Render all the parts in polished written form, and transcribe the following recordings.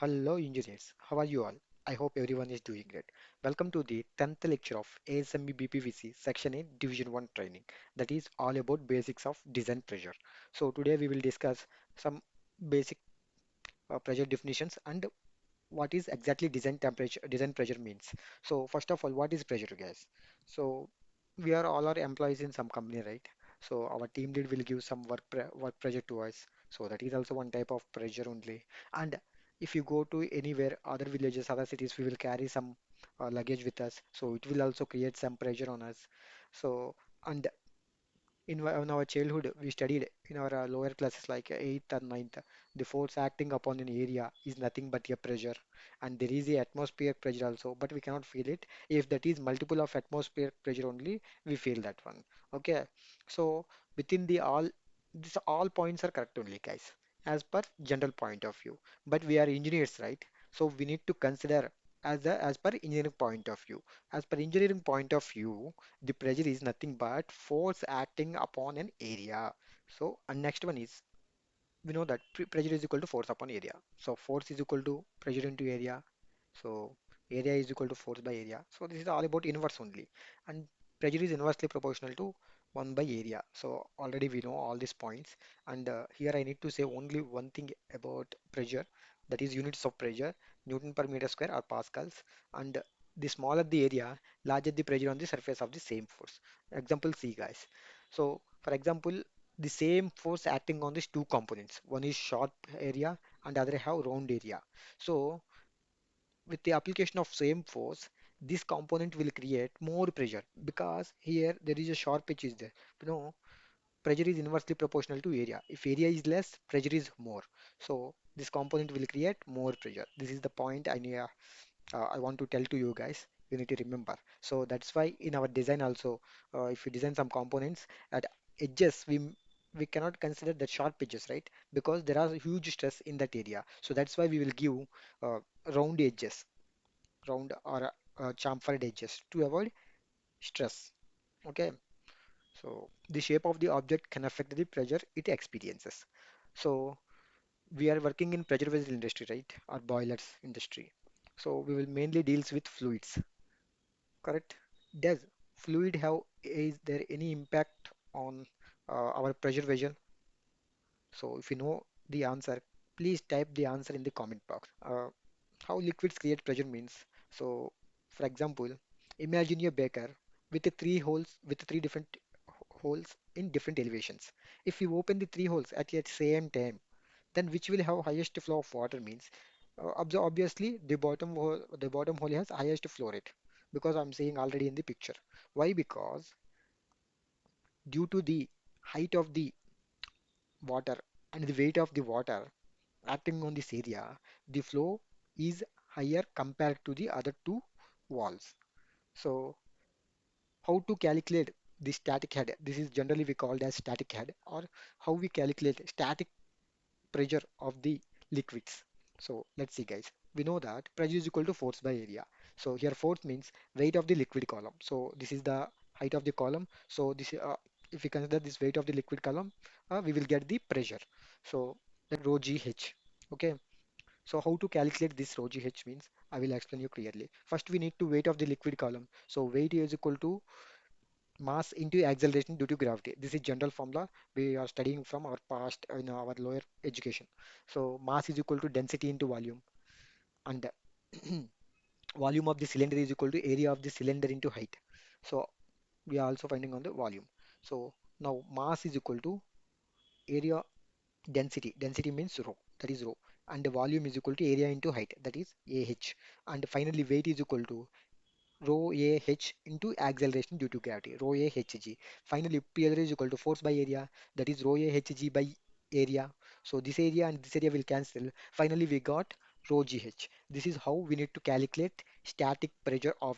Hello engineers, how are you all? I hope everyone is doing great. Welcome to the 10th lecture of ASME BPVC Section 8 Division 1 training that is all about basics of design pressure. So today we will discuss some basic pressure definitions and what is exactly design pressure means. So first of all, what is pressure guys? So we are all our employees in some company, right? So our team lead will give some work pressure to us. So that is also one type of pressure only. And if you go to anywhere, other villages, other cities, we will carry some luggage with us. So it will also create some pressure on us. So and in our childhood, we studied in our lower classes like 8th or 9th. The force acting upon an area is nothing but a pressure, and there is a atmospheric pressure also, but we cannot feel it. If that is multiple of atmospheric pressure only, we feel that one. Okay, so within the all, this all points are correct only, guys, as per general point of view. But we are engineers, right? So we need to consider as per engineering point of view. As per engineering point of view, the pressure is nothing but force acting upon an area. So, and next one is we know that pressure is equal to force upon area. So, force is equal to pressure into area. So, area is equal to force by area. So, this is all about inverse only. And pressure is inversely proportional to 1 by area. So, already we know all these points. And here I need to say only one thing about pressure, that is units of pressure, Newton per meter square or pascals. And the smaller the area, larger the pressure on the surface of the same force. Example C, guys. So, for example, the same force acting on these two components. One is sharp area and other have round area. So with the application of same force, this component will create more pressure because here there is a sharp edge is there. You know, pressure is inversely proportional to area. If area is less, pressure is more. So this component will create more pressure. This is the point I want to tell to you guys. You need to remember. So that's why in our design also, if we design some components at edges, we cannot consider the sharp edges, right? Because there are huge stress in that area. So that's why we will give uh, round edges, round or chamfered edges to avoid stress. Okay. So the shape of the object can affect the pressure it experiences. So we are working in pressure vessel industry, right? Or boilers industry. So we will mainly deals with fluids. Correct. Does fluid have, is there any impact on our pressure vessel? So if you know the answer, please type the answer in the comment box. How liquids create pressure means. So for example, imagine a beaker with the three different holes in different elevations. If you open the three holes at the same time, then which will have highest flow of water means obviously the bottom hole has highest flow rate because I'm seeing already in the picture. Why? Because due to the height of the water and the weight of the water acting on this area, the flow is higher compared to the other two walls. So how to calculate the static head? This is generally we called as static head, or how we calculate static pressure of the liquids. So let's see guys. We know that pressure is equal to force by area. So here force means weight of the liquid column. So this is the height of the column. So this if we consider this weight of the liquid column, we will get the pressure. So that rho GH. Okay. So how to calculate this rho GH means I will explain you clearly. First we need to weight of the liquid column. So weight is equal to mass into acceleration due to gravity. This is general formula we are studying from our past in our lower education. So mass is equal to density into volume, and volume of the cylinder is equal to area of the cylinder into height. So we are also finding on the volume. So now mass is equal to area density. Density means rho, that is rho, and the volume is equal to area into height, that is AH. And finally weight is equal to rho A H into acceleration due to gravity, rho A H G. Finally, PL is equal to force by area, that is rho A H G by area. So this area and this area will cancel. Finally, we got rho GH. This is how we need to calculate static pressure of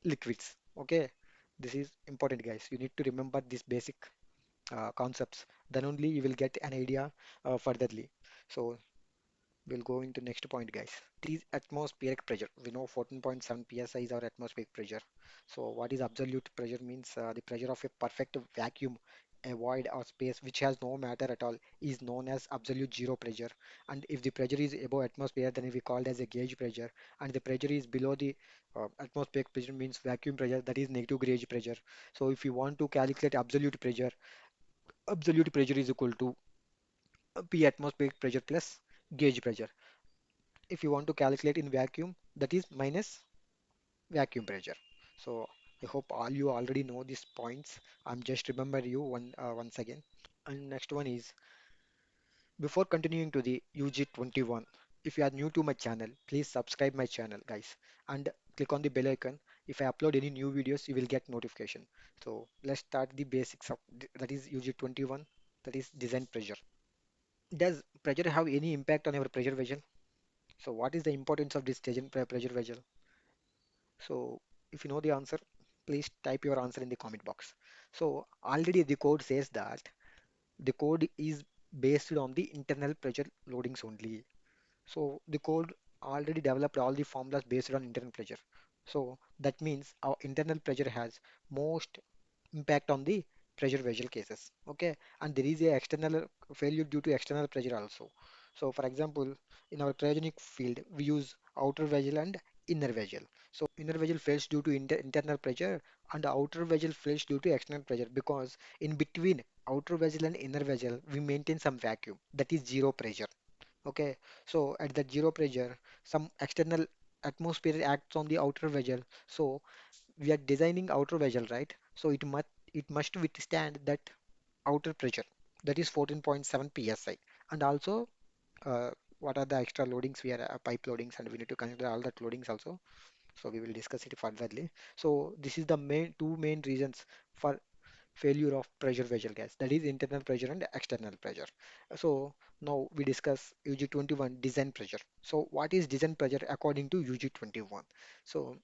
liquids. Okay, this is important, guys. You need to remember these basic concepts. Then only you will get an idea furtherly. So we'll go into next point, guys. It is atmospheric pressure. We know 14.7 psi is our atmospheric pressure. So what is absolute pressure means the pressure of a perfect vacuum a void or space which has no matter at all is known as absolute zero pressure. And if the pressure is above atmosphere, then we call it as a gauge pressure. And the pressure is below the atmospheric pressure means vacuum pressure, that is negative gauge pressure. So if you want to calculate absolute pressure is equal to P atmospheric pressure plus gauge pressure. If you want to calculate in vacuum, that is minus vacuum pressure. So I hope all you already know these points. I'm just remember you once again. And next one is before continuing to the UG-21, if you are new to my channel, please subscribe my channel, guys, and click on the bell icon. If I upload any new videos, you will get notification. So let's start the basics of that is UG-21, that is design pressure. Does pressure have any impact on our pressure vessel? So what is the importance of this pressure vessel? So if you know the answer, please type your answer in the comment box. So already the code says that the code is based on the internal pressure loadings only. So the code already developed all the formulas based on internal pressure. So that means our internal pressure has most impact on the pressure vessel cases. Okay, and there is a external failure due to external pressure also. So for example, in our cryogenic field, we use outer vessel and inner vessel. So inner vessel fails due to internal pressure and outer vessel fails due to external pressure because in between outer vessel and inner vessel, we maintain some vacuum that is zero pressure. Okay, so at that zero pressure, some external atmosphere acts on the outer vessel. So we are designing outer vessel, right? So it must withstand that outer pressure, that is 14.7 psi. And also, uh, what are the extra loadings? We are pipe loadings, and we need to consider all that loadings also. So we will discuss it furtherly. So this is the two main reasons for failure of pressure vessel gas, that is internal pressure and external pressure. So now we discuss UG-21 design pressure. So what is design pressure according to UG-21? So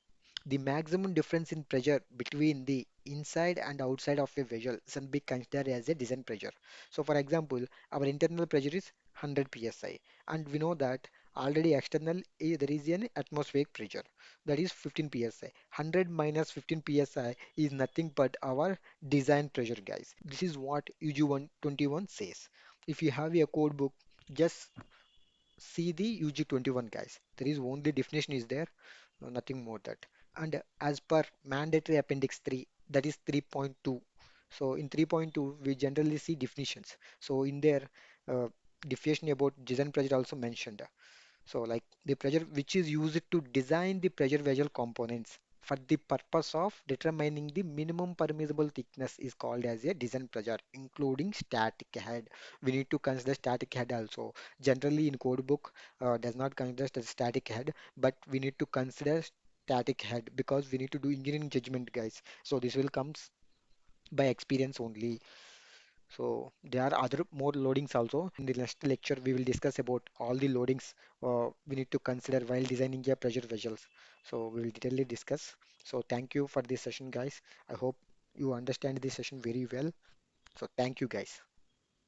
the maximum difference in pressure between the inside and outside of a vessel can be considered as a design pressure. So for example, our internal pressure is 100 psi, and we know that already external there is an atmospheric pressure that is 15 psi. 100 minus 15 psi is nothing but our design pressure, guys. This is what UG-121 says. If you have a code book, just see the UG-21, guys. There is only definition is there, nothing more that. And as per mandatory appendix 3, that is 3.2. So in 3.2, we generally see definitions. So in there, uh, definition about design pressure also mentioned. So like the pressure which is used to design the pressure vessel components for the purpose of determining the minimum permissible thickness is called as a design pressure, including static head. We need to consider static head also. Generally in code book does not consider the static head, but we need to consider static head because we need to do engineering judgment, guys. So this will comes by experience only. So there are other more loadings also. In the next lecture, we will discuss about all the loadings we need to consider while designing a pressure vessels. So we will detailedly discuss. So thank you for this session, guys. I hope you understand this session very well. So thank you, guys.